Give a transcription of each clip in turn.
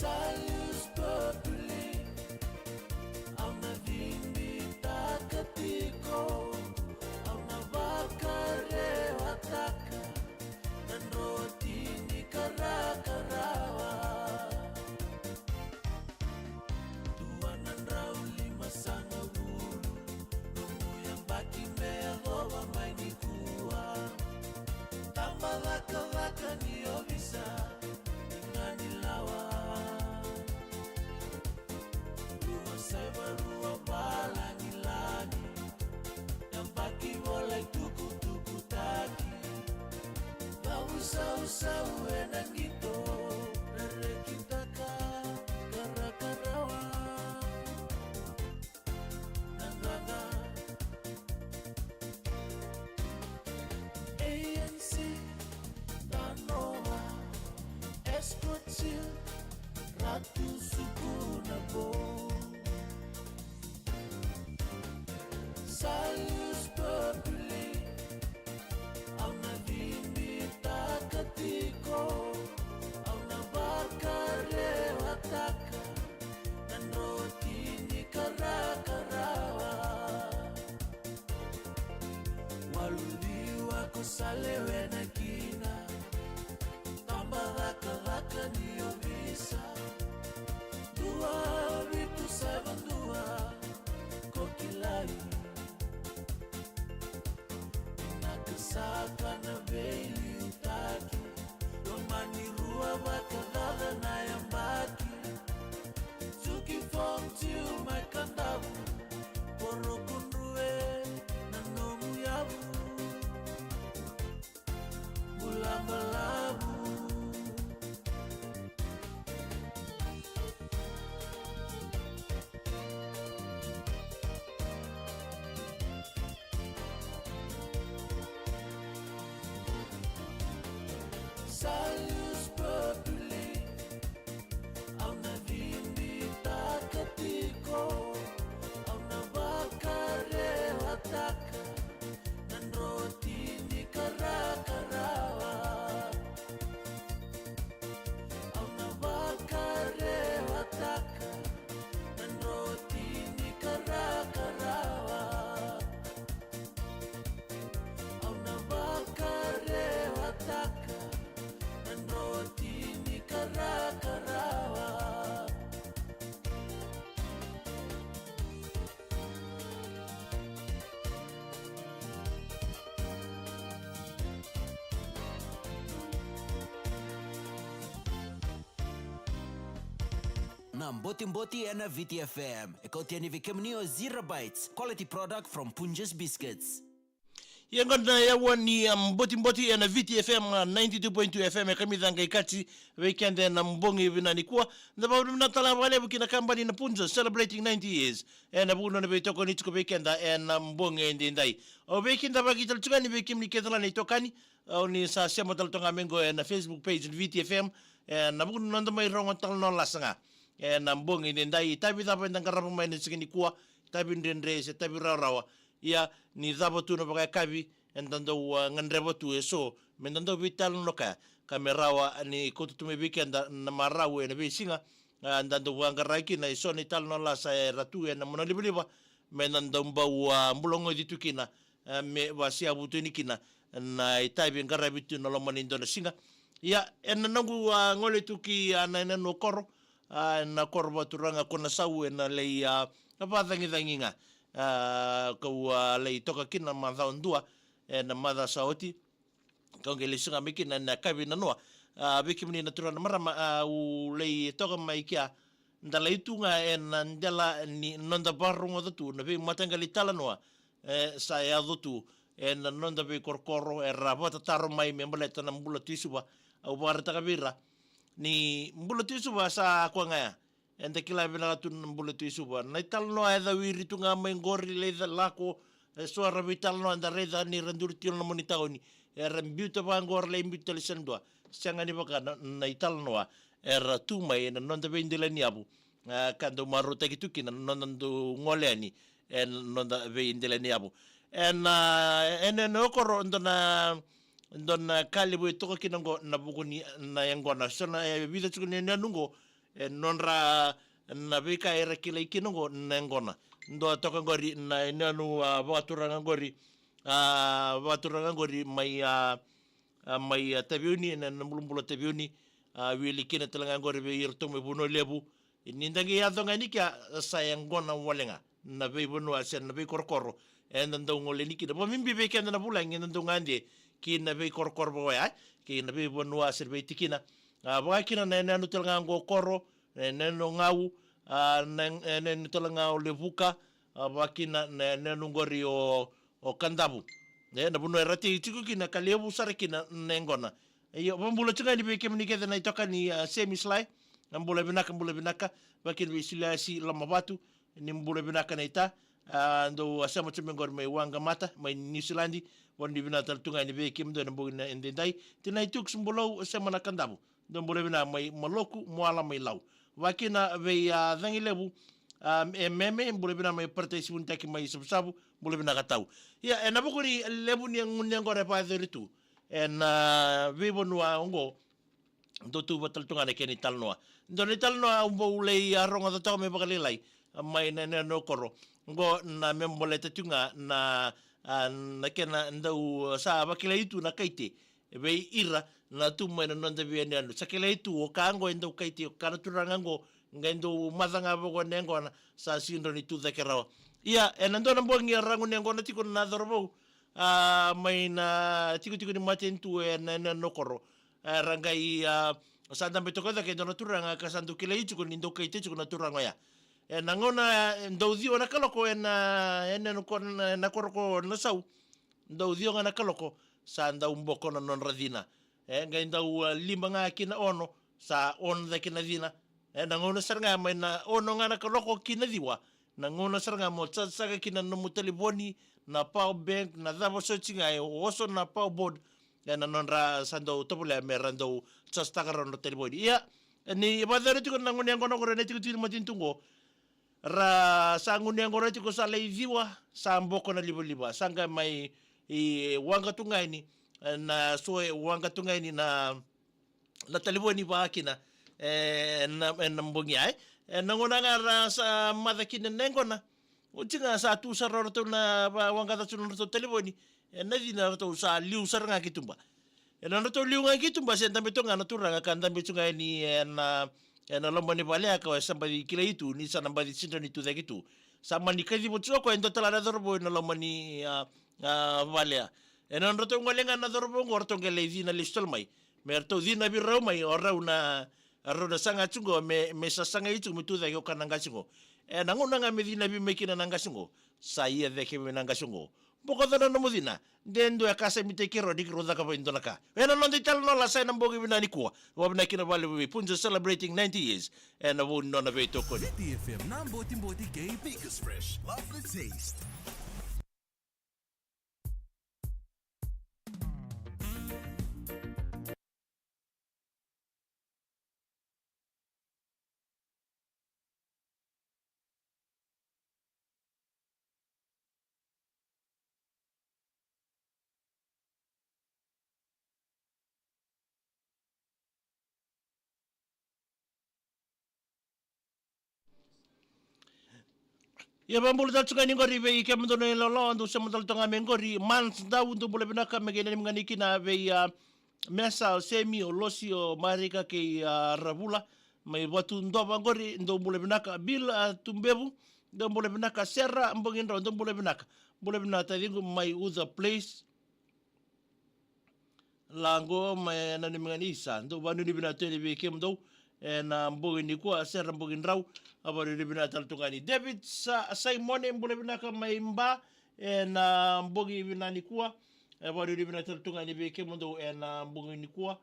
Salus populi au na vimbi takatiko au na vakare wataka dan roti ni karakarawa tuanan rauli masanga bulu nungu yang baki mea goba mai ni kuwa tambah laka-laka ni obisa ingani lawa Sebarua balani-lani yang baki boleh tuku-tuku taki bau usah-usah enak gitu dari kita kara-karawa nanggaga ANC talanoa es kecil ratu suku nabo Salus populi au na vimbi takatiko au na vakare wataka dan roti ni karakarawa waluliwa kusalewe na kina tambah raka-raka ni obisa dua bitu 72 kokilai Saka na beli utaki Lomani rua bakadada na yambaki Tuki form tiu mai kandabu Poro kundue na nomu yabu Bulambalabu Salus populi au na vimbi takatiko au na vakare wataka dan roti ni karakarawa au na vakare wataka dan roti ni karakarawa au na vakare wataka roti ni karakarawa Nam Botiboti and VTFM. Ikaw tiyan ni 0 bytes. Quality product from Punjas biscuits. Yengon na yawan ni Botiboti na VTFM 92.2 FM kami dhanga ikati weekend na mbongi vinani kuwa ndabawu na talawale bukina kambani na Punjas celebrating 90 years na buno na betoko ni tuko weekend na mbongi ndai o weekend bagi talchugani bekim ni kedala ni tokani o ni sa Sema taltonga mengo na Facebook page VTFM na buno na mai rongo talanoa lasanga na mbongi ndai tabi tabi ndangarapu mai ni kuwa tabi ndendre se tabi rawa ia ni zabotu no bagai kabi entando ngandrebotu eso mentando vital no ka kamerawa ni kotutume weekend na marawe na besinga andando wangaraki na iso ni tal no la sa ratu na monolibiliba menando mbawa mbulongo ditukina me wasia butu nikina na itaibi ngarabitu no lomani indonesia ia enangu ngole tuki na no koro na korba turanga kona sawe na le apadangi kau lei toka kina mathaundua na mada saoti kau ngele sunga mikina na kabi na noa biki mini na turana marama u lei toka mai kia ndala itunga na ndala ni nonda barungo datu na be matangali talanoa sa ya datu na nonda be korkoro rabata taro mai membaleta na mbula tisuba au barata kabira ni mbula tisuba sa kwa ngaya ente kila vela tu mbule tu isuba na talanoa eda wiri tu nga mengori le lako suara vitalanoa anda reda ni rendur tio na monitaoni rembiuta bangor le imbiuta le sendua sanga ni baka na talanoa era tu mai na nonda vendela ni abu kando maru teki tuki na nonda ngoleani en nonda vendela ni abu en no koro ndona kalibu to kinango na buguni na yangona sona vida tukuni na nungo nonra na vika era kila ikinongo nengona ndo toka ngori na nanu vaturanga ngori mai tabiuni na mbulumbula tabiuni wili kina talanga ngori be irto me buno lebu nindangi yadonga nikia sayangona walenga na be buno asen na be korkoro ndo ngole nikida bo mimbi be kenda na bulangi ndo ngande ki na be korkor bo ya ki na be buno asen be tikina wakina na nanu talanga ngo koro nenu ngau nenu talanga levuka wakina nenu ngori o kandabu na buno erati tiku kina kalebu sarakina nengona iyo bambulo tsinga ni beke mnike na itoka ni semi slide mbule binaka bakin bisila si lama batu ni mbule binaka na ita ndo asama tumengor mai wanga mata mai New Zealand wandi binata tunga ni beke mdo na mbugina endendai tina ituk sumbulo sema na kandabu ndo mbule bina mai maloku mwala mai lau wakina ve dhangi lebu meme mbule bina mai partisi untaki mai sabu mbule bina katau ya enabukuri lebu ni ngore pa dheritu vivo nua ongo ndo tu batal tunga ne keni talanoa ndo ni talanoa umbo ulei ronga da me bakalilai mai na no koro ngo na membole tunga na kena ndo sa bakila itu na kaite be ira na tu mai na nda viene ando sakila itu o kango ndo kaite o kana turanga ngo ngendo madanga bogo nengo na sa sindo ni tu dakera ia ndo na mbongi rangu nengo na tiko na dorbo mai na tiku ni matentu na nokoro rangai sa dambe tokoda ke dona turanga ka sandu kile itu ko nindo kaite ko na turanga ya nangona ndaudio na kaloko no kon na koroko na sau ndaudio na kaloko sa nda umboko na non radina ngai ndau limanga kina ono sa on da kina dina nangona saranga mai na ono ngana kaloko kina diwa nangona saranga mo tsaga kina no mutaliboni na power bank na davo searching ai oso na power board na nonra sando topule merando tsastagaro no teleboni ia ni badare tiko nangoni ngono ko rene tiko matintungo ra sanguni ngoro tiko sa leiviwa sa mboko na libo sanga mai wanga tungaini na soe wanga tungaini na teleboni ba kina na mbongi ai nangona ngara sa madakina nengona Ucinga sa tu saror tu na wanga ta sunur tu telefoni na dina tu sa liu saranga kitumba na tu liu nga kitumba sen tambe tu ngana turanga kan tambe tunga ni na lomba ni bale ka samba di kila itu ni sa namba di sinto ni tu da gitu sama ni kadi butso ko endo tala dorbo na lomba ni bale na tu ngolenga na dorbo ngorto ngele dina listol mai merto dina bi raw mai ora una arona sanga chungo me sasanga itu mitu da yo kananga chungo nangona nga medina bi mekina nanga chungo saia de ke nanga chungo boko da no mudina dendo ya kasa mitekiro dikro da ka boindo naka non di talno la sai nambogi binani ko wabna kina vale we Punjas celebrating 90 years I won't none of it to ko DFM na Botiboti gay because fresh love the taste. Ya bambul dal tsunga ngori be ke mdo ne lolo ndo se mdo tonga mengori mans da ndo bule binaka megene mngani kina be mesa o semi o losi o marika ke rabula mai watu ndo bangori ndo bule binaka bil tumbebu ndo bule binaka serra mbongin ndo bule binaka dingu mai uza place lango mai na mngani sa ndo banu ni binata be ke mdo na mbogin ni ko serra mbogin raw abari ribina taltungani David Simon mbule binaka maimba na mbogi binani kuwa abari ribina taltungani beke mundo na mbogi ni kuwa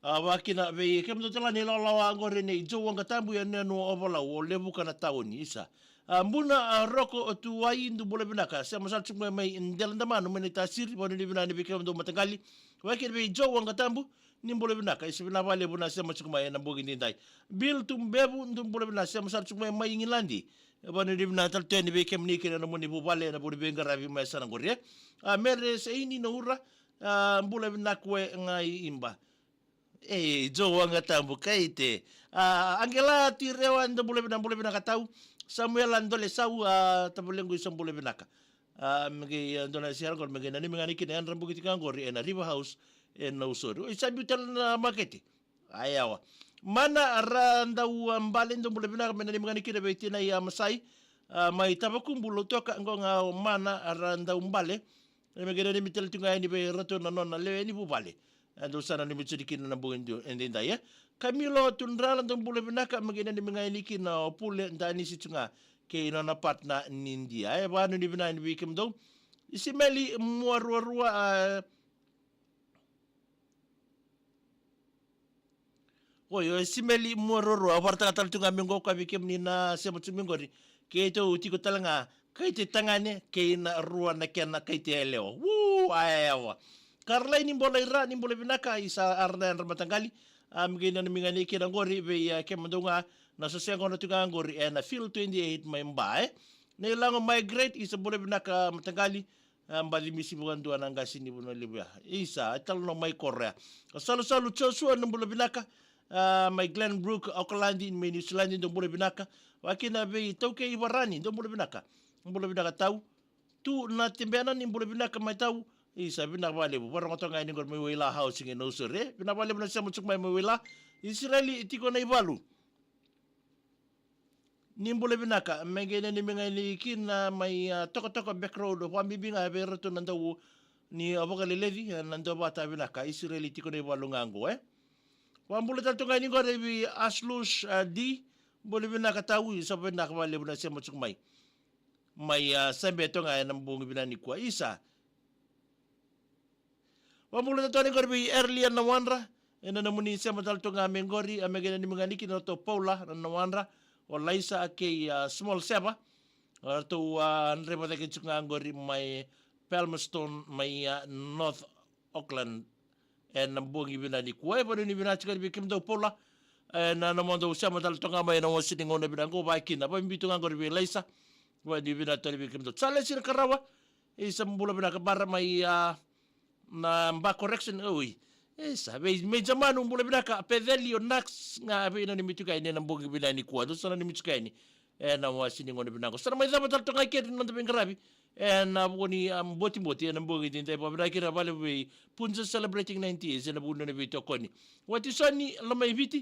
wakina be kemdo talani lawa ngore ne jo wanga tambu ya neno ovola o lebu kana taoni isa mbuna roko tu wai ndu bule binaka sema saltu mai ndelanda manu meni tasiri boni binani beke mundo matangali wakina be jo wanga tambu nimbole binaka isibina vale buna sema chukuma na mbogi ndai bil tumbebu ndumbole bina sema sar chukuma mai ngilandi bani dibna tal teni be kem nikira na moni bu vale na bodi benga ravi mai sana ngorie mere seini no ura mbule bina kwe ngai imba Jo anga tambu kaite. Angela tirewa ndo bule binaka tau. Samuel andole sau tabulengu isang bule binaka. Magi andole siar gor magi nani mangani kini an rambu kiti kangori ena River House ena usori. Isabi utel na maketi. Ayawa. Mana aranda uambale ndo bule binaka menani mangani kini beti na ya Masai. Mai tabakumbulo toka ngonga mana aranda umbale. Magi nani mitel tunga ini be rato na nona lewe ini bubale. Ando sana ni mitsurikin na buin do endinda ya. Kamilo tundralan tong bule binaka magina ni mga iniki na pule ndani si tunga ke na patna ni India. Ay ba ni bina ni bikim do. Isimeli muarua Oyo isimeli muarua warta tal tunga mingo ka bikim ni na Sema tumingori. Ke ito utiko talanga kaite tangane ke na rua na kena kaite eleo. Ayawa. Karla ini bola ira ni bola binaka isa arna ramatanggali mgina ni mingani kina ngori be kemandunga na sosiang kono tunga ngori na field 28 may mbae na ilango migrate isa bola binaka matanggali mbali misi bukan dua nanga sini buno libya isa talanoa may korea salu chosua ng bola binaka may Glenbrook Auckland in New Zealand ng bola binaka wakina be tauke iwarani ng bola binaka tau tu na timbeana ng bola binaka may tau isa binabale bu parang otonga ini gor mewila housing in usure binabale na siya mutsuk may mewila Israeli itiko na ibalu nimbole binaka mengene ni mga ilikin na may toko backroad of ambibinga berato nandaw ni abakalelevi nandaw bata binaka Israeli itiko na ibalu ngango wambule tanto ini gor bi aslus di bole binaka tawu isa binaka bale na siya mutsuk may sembeto nga nambungi binani kwa isa Wamula na tani korbi earlier na wanra ena namuni Sema talto nga mengori amegena ni mga niki no to Paula na wanra o Laisa ke small Seba to nreba ta kitsu nga ngori may Palmerston may North Auckland en nambungi binani kuwe pa ni binati korbi kim do Paula na namondo Sema talto nga may na wasiting ona binango bakin apa mbito nga korbi Laisa wa di binati korbi kim do sale sir karawa isang bula binakabara may na mba correction sabi may zaman bula binaka pedelio nax nga abi na nimituka ini nang bungi binani kuwa do sana nimituka ini na wasini ngono binako sana may dapat talto kay kid nang tabing grabe na buni Botiboti nang bungi din tayo pa kira bale we Punjas celebrating 90 years na buno na bito ko ni wati sani lamay biti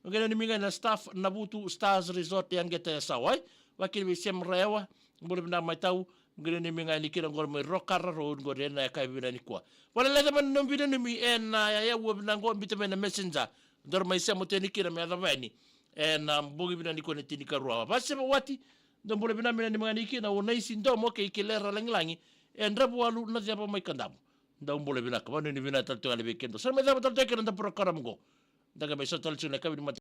magana ni mga na staff na butu Stars Resort yang geta saway wakil we semrewa bula binaka may tao Gini ni mga ni kirang may rockar road go rin na kay binani kwa. Wala la naman nung binani mi na ya wab nang go bitamin na messenger. Dor may Sema teni kira may adavani. Bugi binani ko na tinika ruwa. Basta wati dom bula binami na ni mga niki na unay sindo mo kay kilera lang langi. Rabu walu na siya pa may kandamo. Dom bula binaka. Wano ni binata talto alibikin do. Sa may dapat talto kira na program go. Daga may sa talto na kami